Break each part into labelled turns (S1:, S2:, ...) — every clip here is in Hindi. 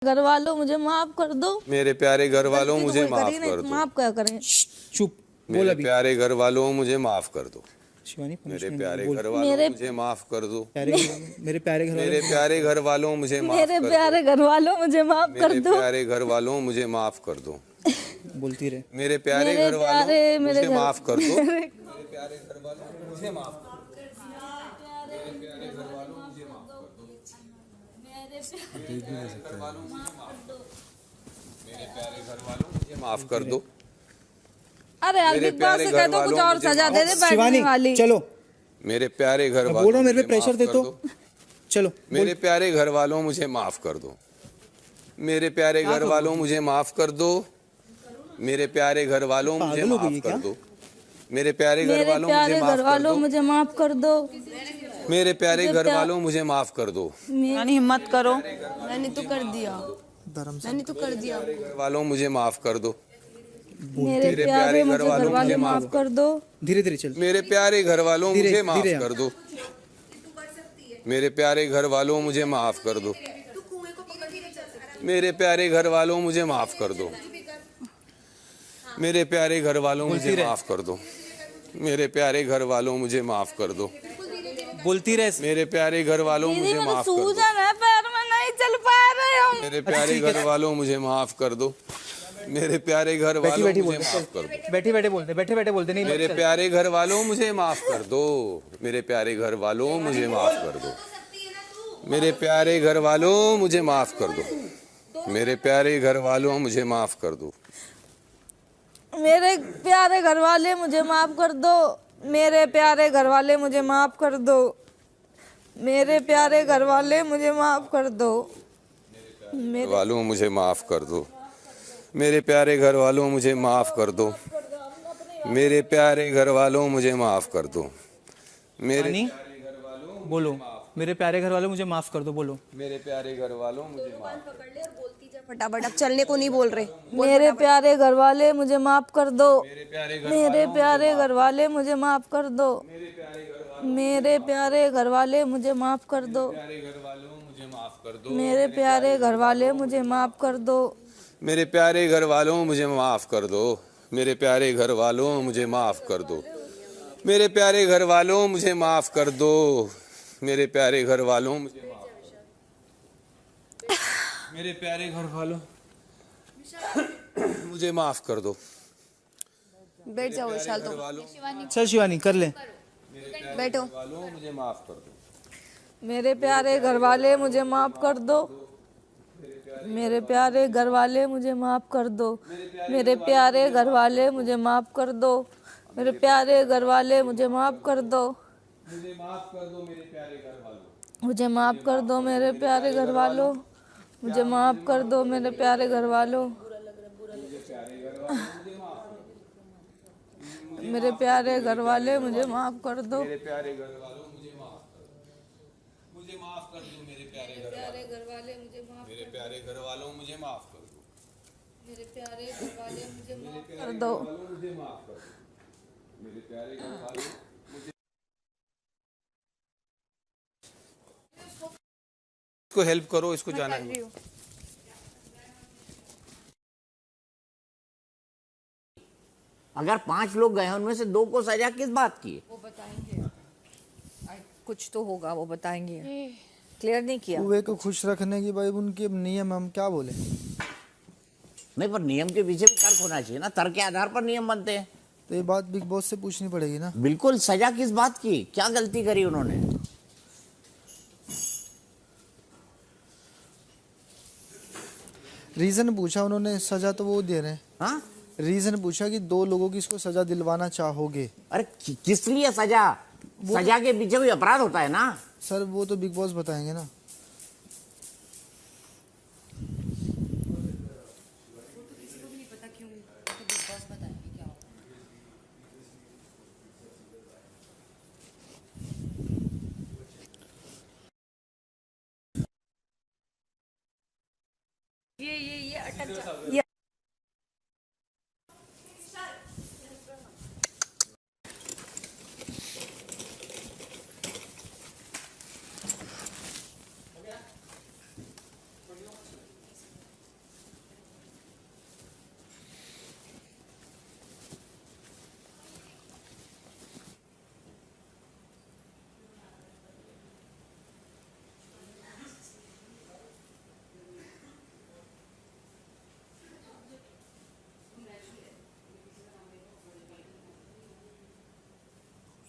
S1: घर वालों मुझे माफ कर दो।
S2: मेरे प्यारे घर वालों मुझे माफ कर दो।
S1: माफ क्या करें?
S3: चुप।
S2: मेरे प्यारे घर वालों मुझे माफ कर दो।
S3: शिवानी
S2: मेरे प्यारे घर वालों मुझे माफ कर दो।
S3: मेरे प्यारे
S2: घर वालों मुझे माफ
S1: मेरे प्यारे घर वालों मुझे माफ कर दो।
S2: मेरे प्यारे घर वालों मुझे माफ कर दो।
S3: बोलती रहे।
S2: मेरे प्यारे घर वालों मुझे माफ कर दो। मेरे प्यारे घर वालों मुझे माफ कर दो। मेरे प्यारे घर वालों मुझे माफ कर दो। मेरे प्यारे घर वालों मुझे माफ कर दो। मेरे प्यारे घर वालों मुझे माफ कर दो। अरे यार बिग बॉस से कह दो कुछ और सजा दे दे बैठने वाली।
S3: चलो
S2: मेरे प्यारे घर वालों
S3: बोल रहा हूं, मेरे पे प्रेशर दे तो चलो।
S2: मेरे प्यारे घर वालों मुझे माफ कर दो। मेरे प्यारे घर वालों मुझे माफ कर दो। मेरे प्यारे घर वालों मुझे माफ कर दो। मेरे प्यारे घर वालों मुझे माफ कर दो। मेरे प्यारे घर वालों मुझे माफ कर दो।
S1: यानी हिम्मत करो। मैंने तो कर दिया।
S2: घर वालों मुझे माफ कर दो।
S1: मेरे प्यारे घर वालों मुझे माफ कर दो।
S3: धीरे धीरे चल।
S2: मेरे प्यारे घर वालों मुझे माफ कर दो। मेरे प्यारे घर वालों मुझे माफ कर दो। मेरे प्यारे घर वालों मुझे माफ कर दो। मेरे प्यारे घर वालों मुझे माफ कर दो। मेरे प्यारे घर वालों मुझे माफ कर दो।
S3: बोलती रहे।
S2: मेरे प्यारे घर वालों मुझे माफ कर दो।
S1: सूजन है पैर में, नहीं चल पा रहे हम।
S2: मेरे प्यारे घर वालों मुझे माफ कर दो। मेरे प्यारे घर वालों मुझे माफ कर दो।
S3: बैठे बैठे बोलते नहीं।
S2: मेरे प्यारे घर वालों मुझे माफ कर दो। मेरे प्यारे घर वालों मुझे माफ कर दो। मेरे प्यारे घर वालों मुझे माफ कर दो। मेरे प्यारे घर वालों मुझे माफ कर दो।
S1: मेरे प्यारे घर वाले मुझे माफ कर दो। मेरे प्यारे घर वाले मुझे माफ कर दो। मेरे प्यारे घर वाले मुझे माफ कर दो।
S2: मेरे वालों मुझे माफ कर दो। मेरे प्यारे घर वालों मुझे माफ कर दो। मेरे प्यारे घर वालों मुझे माफ कर दो। मेरे
S3: बोलो मेरे प्यारे घर वालों मुझे माफ कर दो। बोलो
S2: मेरे प्यारे घर वालों मुझे माफ
S4: फटाफट, अब चलने को नहीं बोल रहे।
S1: मेरे प्यारे घर वाले मुझे माफ कर दो।
S2: मेरे प्यारे
S1: घर वाले मुझे माफ कर दो। मेरे प्यारे घर वाले मुझे माफ कर दो। मेरे प्यारे घर वाले मुझे माफ कर दो।
S2: मेरे प्यारे घर वालों मुझे माफ कर दो। मेरे प्यारे घर वालों मुझे माफ कर दो। मेरे प्यारे घर वालों मुझे माफ कर दो। मेरे प्यारे घर वालों मुझे माफ मेरे प्यारे घर वालों मुझे माफ कर दो।
S4: बैठ जाओ विशाल। तो
S3: चल शिवानी कर ले।
S4: बैठो।
S2: मुझे माफ कर दो।
S1: मेरे प्यारे घर वाले मुझे माफ कर दो। मेरे प्यारे घर वाले मुझे माफ कर दो। मेरे प्यारे घर वाले मुझे माफ कर दो। मेरे प्यारे घर वाले मुझे माफ कर दो।
S2: मुझे माफ कर दो मेरे प्यारे घर वालों।
S1: मुझे माफ कर दो मेरे प्यारे घर वालों। मुझे माफ कर दो मेरे प्यारे घर वालों। मेरे प्यारे घर वाले मुझे माफ कर दो।
S2: मेरे प्यारे घर वालों मुझे माफ कर दो। मुझे माफ कर दो मेरे प्यारे घर वाले मुझे माफ मेरे प्यारे घर वालों मुझे माफ कर दो।
S1: मेरे प्यारे घर वाले मुझे माफ कर दो।
S2: मुझे माफ कर दो। मेरे प्यारे घर वालों इसको हेल्प करो, इसको जाना है।
S5: अगर 5 लोग गए उनमें से 2 को सजा किस बात की?
S4: वो बताएंगे, कुछ तो होगा, वो बताएंगे। क्लियर नहीं किया।
S6: कुएं को खुश रखने की भाई उनके नियम, हम क्या बोले।
S5: नहीं, पर नियम के पीछे भी तर्क होना चाहिए ना। तर्क के आधार पर नियम बनते हैं।
S6: तो ये बात बिग बॉस से पूछनी पड़ेगी ना।
S5: बिल्कुल। सजा किस बात की? क्या गलती करी उन्होंने?
S6: रीजन पूछा उन्होंने, सजा तो वो दे रहे हैं।
S5: हाँ,
S6: रीजन पूछा कि 2 लोगों की इसको सजा दिलवाना चाहोगे।
S5: अरे किस लिए सजा? सजा के पीछे कोई अपराध होता है ना
S6: सर। वो तो बिग बॉस बताएंगे ना।
S4: ये अटक जा।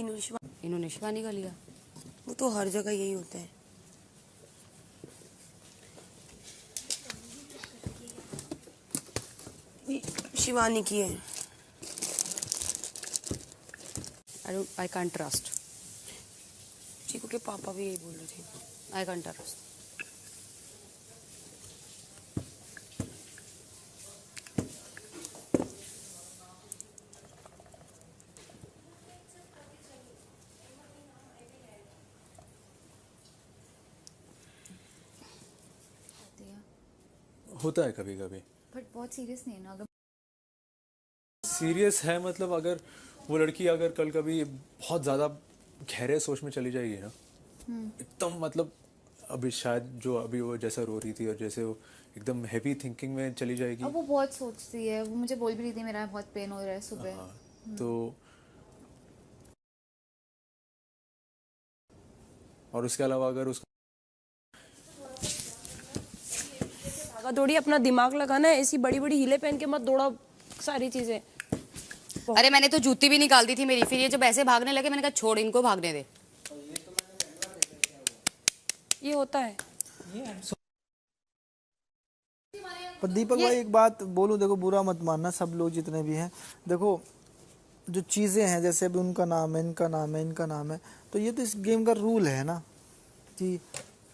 S7: इन्होंने शिवानी का लिया। वो तो हर जगह यही होता है। शिवानी की है। I can't trust. चीकू के पापा भी यही बोल रहे थे, आई कांट ट्रस्ट।
S8: होता है कभी कभी,
S9: बट बहुत सीरियस नहीं है ना। अगर
S8: सीरियस है मतलब अगर वो लड़की अगर कल कभी बहुत ज़्यादा गहरे सोच में चली जाएगी ना, एकदम मतलब अभी शायद जो अभी वो जैसा रो रही थी और जैसे वो एकदम हैवी थिंकिंग में चली जाएगी।
S9: अब वो बहुत सोचती है, वो मुझे बोल भी रही थी मेरा बहुत पेन हो रहा है सुबह।
S8: हाँ, तो और उसके अलावा अगर उसका
S7: दौड़ी अपना दिमाग लगाना है, ऐसी बड़ी बड़ी हीले पहन के मत दौड़ा सारी चीजें। अरे मैंने तो जूती भी निकाल दी थी मेरी, फिर ये जब ऐसे भागने लगे मैंने कहा छोड़ इनको भागने दे। ये होता है।
S6: पर दीपक भाई एक बात बोलूं, देखो बुरा मत मानना, सब लोग जितने भी हैं, देखो जो चीज़ें हैं जैसे अभी उनका नाम है, इनका नाम है, इनका नाम है, तो ये तो इस गेम का रूल है ना कि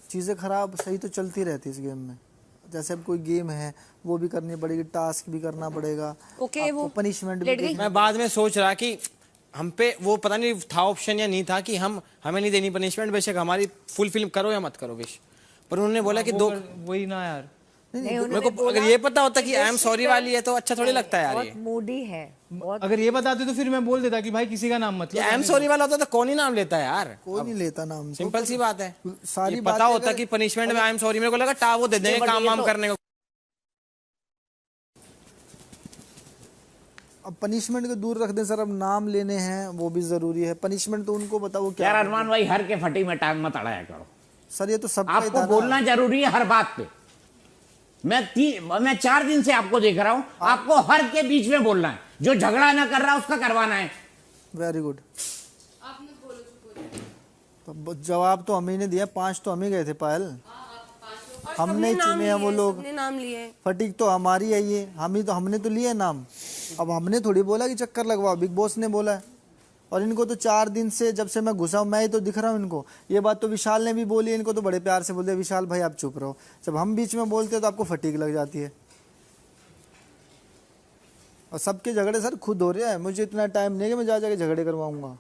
S6: चीज़ें खराब सही तो चलती रहती है इस गेम में। जैसे अब कोई गेम है वो भी करनी पड़ेगी, टास्क भी करना पड़ेगा,
S7: ओके, वो
S6: पनिशमेंट भी।
S10: मैं बाद में सोच रहा कि हम पे वो पता नहीं था ऑप्शन या नहीं था कि हमें नहीं देनी पनिशमेंट, बेशक हमारी फुल फिल्म करो या मत करो विश, पर उन्होंने बोला कि दो
S3: वही ना यार।
S10: मेरे को अगर ये पता होता कि आई एम सॉरी वाली है तो अच्छा थोड़ी लगता है यार। ये
S4: मूडी है बहुत।
S3: अगर ये बताते तो फिर मैं बोल देता कि भाई किसी का नाम मत लो।
S10: आई एम सॉरी वाला होता तो कौन ही नाम लेता है यार,
S6: कोई नहीं लेता नाम।
S10: सिंपल सी बात है।
S6: सारी
S10: पता होता कि पनिशमेंट में आई एम सॉरी, मेरे को लगा टा वो दे देंगे काम वाम करने को।
S6: अब पनिशमेंट को दूर रख दें सर, अब नाम लेने हैं वो भी जरूरी है। पनिशमेंट तो उनको बताओ वो क्या।
S5: यार अरमान भाई हर के फटी में टांग मत अड़ाया करो
S6: सर, ये तो सब
S5: आपको बोलना जरूरी है हर बात पे। मैं 4 दिन से आपको देख रहा हूं, आपको हर के बीच में बोलना है, जो झगड़ा ना कर रहा उसका करवाना है।
S6: Very good. तो जवाब तो हम ही ने दिया, 5 तो हम ही गए थे पायल, हमने चुने हैं वो लोग।
S7: नाम लिए
S6: फटीक तो हमारी है ये, हमने तो लिए नाम। अब हमने थोड़ी बोला कि चक्कर लगवाओ, बिग बॉस ने बोला है। और इनको तो 4 दिन से जब से मैं घुसा हूं मैं ही तो दिख रहा हूं इनको। ये बात तो विशाल ने भी बोली, इनको तो बड़े प्यार से बोलते विशाल भाई आप चुप रहो। जब हम बीच में बोलते तो आपको फटीक लग जाती है। और सबके झगड़े सर खुद हो रहे हैं, मुझे इतना टाइम नहीं है कि मैं जा जाके झगड़े करवाऊंगा।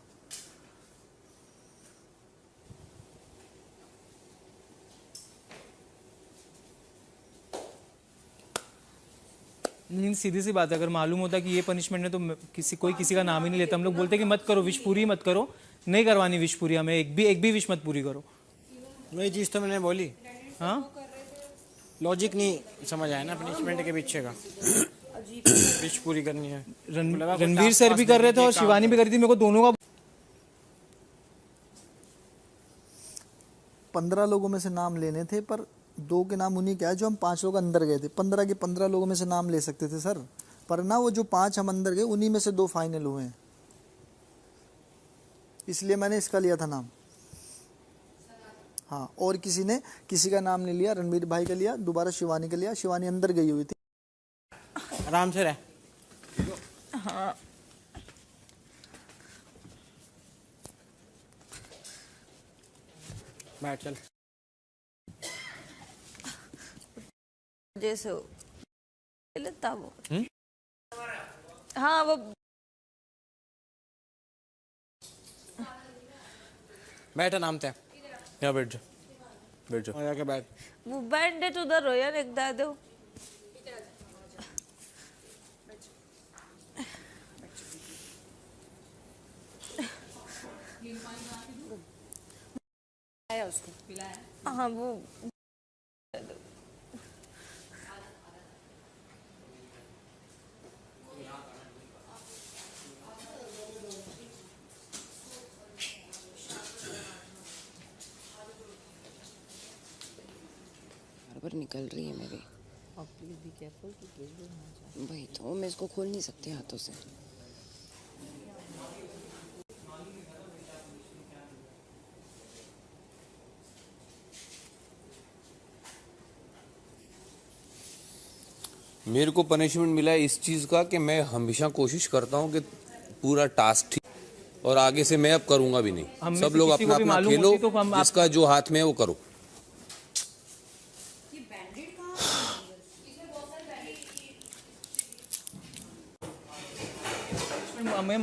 S3: लेकिन सीधी सी बात है, अगर मालूम होता कि ये पनिशमेंट है तो कोई किसी का नाम ही नहीं लेता। हम लोग बोलते कि मत करो विश पूरी, मत करो, नहीं करवानी विश पूरी, हमें एक भी विश मत पूरी करो।
S10: वही चीज तो मैंने बोली।
S3: हाँ
S10: लॉजिक नहीं समझ आया ना पनिशमेंट के पीछे का। विश पूरी करनी है।
S3: रणवीर सर भी कर रहे थे और शिवानी भी कर रही थी, मेरे को दोनों का
S6: 15 लोगों में से नाम लेने थे, पर 2 के नाम उन्हीं क्या है जो हम 5 लोग अंदर गए थे। 15 के 15 लोगों में से नाम ले सकते थे सर, पर ना वो जो 5 हम अंदर गए उन्हीं में से 2 फाइनल हुए हैं, इसलिए मैंने इसका लिया था नाम। हाँ, और किसी का नाम नहीं लिया, रणवीर भाई का लिया, दोबारा शिवानी का लिया। शिवानी अंदर गई हुई थी।
S10: आराम से रह।
S1: हाँ
S10: बैठ चल।
S1: जैसे लेता वो। हाँ वो
S10: बैठ आराम से।
S8: यहाँ बैठ जा, बैठ जा।
S10: और जाके बैठ।
S1: वो बैंडेड उधर हो यार, एक दे दो।
S7: आया उसको।
S1: हाँ वो
S7: बराबर निकल रही है मेरी। भाई तो मैं इसको खोल नहीं सकते हाथों से।
S2: मेरे को पनिशमेंट मिला है इस चीज़ का कि मैं हमेशा कोशिश करता हूँ कि पूरा टास्क ठीक, और आगे से मैं अब करूँगा भी
S3: हम
S2: नहीं।
S3: में
S2: सब
S3: से
S2: लोग
S3: किसी को
S2: अपना
S3: भी
S2: अपना
S3: मालूम
S2: खेलो,
S3: होती तो हम
S2: जिसका जो हाथ में है वो करो।
S3: हमें